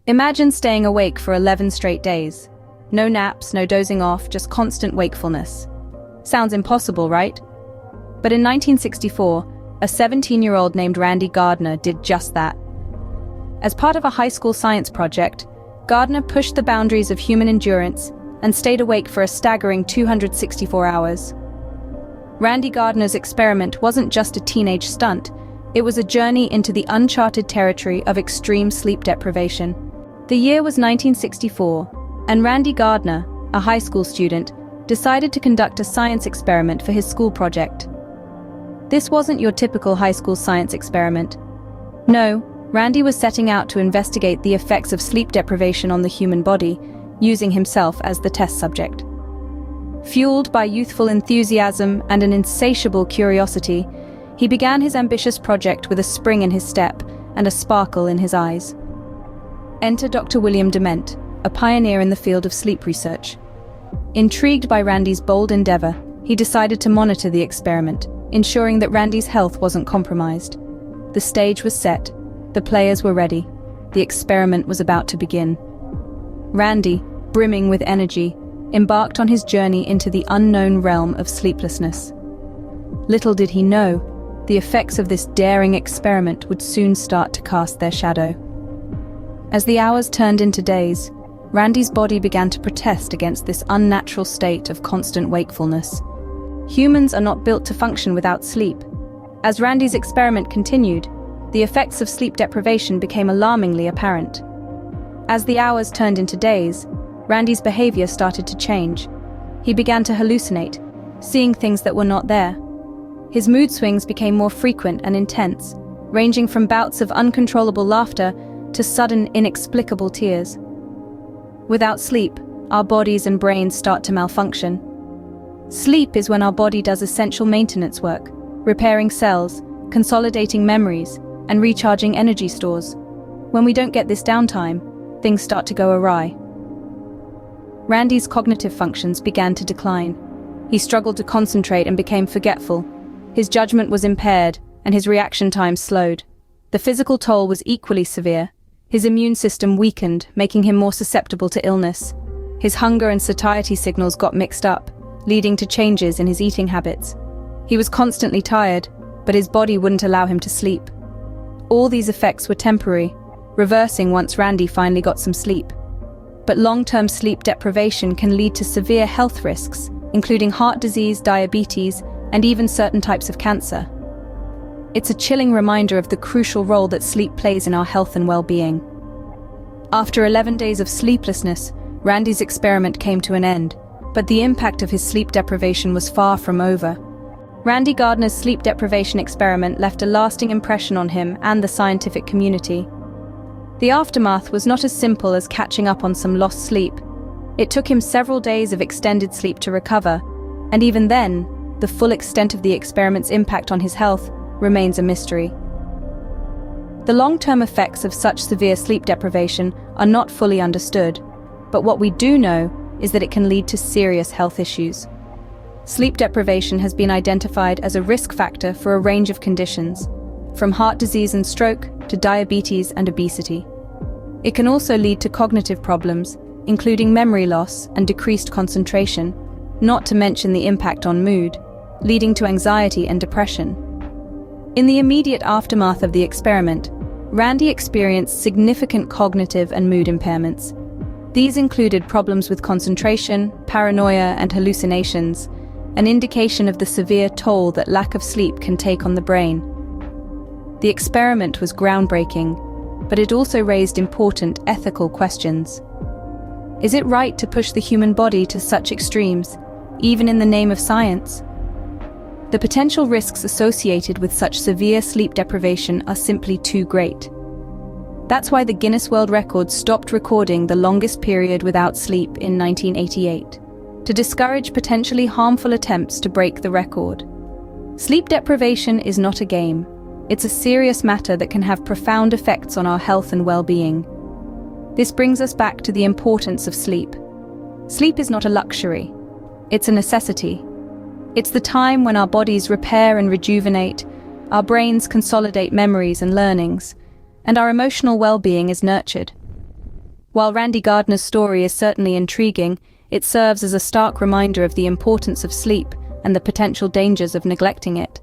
Imagine staying awake for 11 straight days. No naps, no dozing off, just constant wakefulness. Sounds impossible, right? But in 1964, a 17-year-old named Randy Gardner did just that. As part of a high school science project, Gardner pushed the boundaries of human endurance and stayed awake for a staggering 264 hours. Randy Gardner's experiment wasn't just a teenage stunt, it was a journey into the uncharted territory of extreme sleep deprivation. The year was 1964, and Randy Gardner, a high school student, decided to conduct a science experiment for his school project. This wasn't your typical high school science experiment. No, Randy was setting out to investigate the effects of sleep deprivation on the human body, using himself as the test subject. Fueled by youthful enthusiasm and an insatiable curiosity, he began his ambitious project with a spring in his step and a sparkle in his eyes. Enter Dr. William Dement, a pioneer in the field of sleep research. Intrigued by Randy's bold endeavor, he decided to monitor the experiment, ensuring that Randy's health wasn't compromised. The stage was set, the players were ready, the experiment was about to begin. Randy, brimming with energy, embarked on his journey into the unknown realm of sleeplessness. Little did he know, the effects of this daring experiment would soon start to cast their shadow. As the hours turned into days, Randy's body began to protest against this unnatural state of constant wakefulness. Humans are not built to function without sleep. As Randy's experiment continued, the effects of sleep deprivation became alarmingly apparent. As the hours turned into days, Randy's behavior started to change. He began to hallucinate, seeing things that were not there. His mood swings became more frequent and intense, ranging from bouts of uncontrollable laughter to sudden, inexplicable tears. Without sleep, our bodies and brains start to malfunction. Sleep is when our body does essential maintenance work, repairing cells, consolidating memories, and recharging energy stores. When we don't get this downtime, things start to go awry. Randy's cognitive functions began to decline. He struggled to concentrate and became forgetful. His judgment was impaired, and his reaction time slowed. The physical toll was equally severe. His immune system weakened, making him more susceptible to illness. His hunger and satiety signals got mixed up, leading to changes in his eating habits. He was constantly tired, but his body wouldn't allow him to sleep. All these effects were temporary, reversing once Randy finally got some sleep. But long-term sleep deprivation can lead to severe health risks, including heart disease, diabetes, and even certain types of cancer. It's a chilling reminder of the crucial role that sleep plays in our health and well-being. After 11 days of sleeplessness, Randy's experiment came to an end, but the impact of his sleep deprivation was far from over. Randy Gardner's sleep deprivation experiment left a lasting impression on him and the scientific community. The aftermath was not as simple as catching up on some lost sleep. It took him several days of extended sleep to recover, and even then, the full extent of the experiment's impact on his health remains a mystery. The long-term effects of such severe sleep deprivation are not fully understood, but what we do know is that it can lead to serious health issues. Sleep deprivation has been identified as a risk factor for a range of conditions, from heart disease and stroke to diabetes and obesity. It can also lead to cognitive problems, including memory loss and decreased concentration, not to mention the impact on mood, leading to anxiety and depression. In the immediate aftermath of the experiment, Randy experienced significant cognitive and mood impairments. These included problems with concentration, paranoia, and hallucinations, an indication of the severe toll that lack of sleep can take on the brain. The experiment was groundbreaking, but it also raised important ethical questions. Is it right to push the human body to such extremes, even in the name of science? The potential risks associated with such severe sleep deprivation are simply too great. That's why the Guinness World Records stopped recording the longest period without sleep in 1988, to discourage potentially harmful attempts to break the record. Sleep deprivation is not a game. It's a serious matter that can have profound effects on our health and well-being. This brings us back to the importance of sleep. Sleep is not a luxury. It's a necessity. It's the time when our bodies repair and rejuvenate, our brains consolidate memories and learnings, and our emotional well-being is nurtured. While Randy Gardner's story is certainly intriguing, it serves as a stark reminder of the importance of sleep and the potential dangers of neglecting it.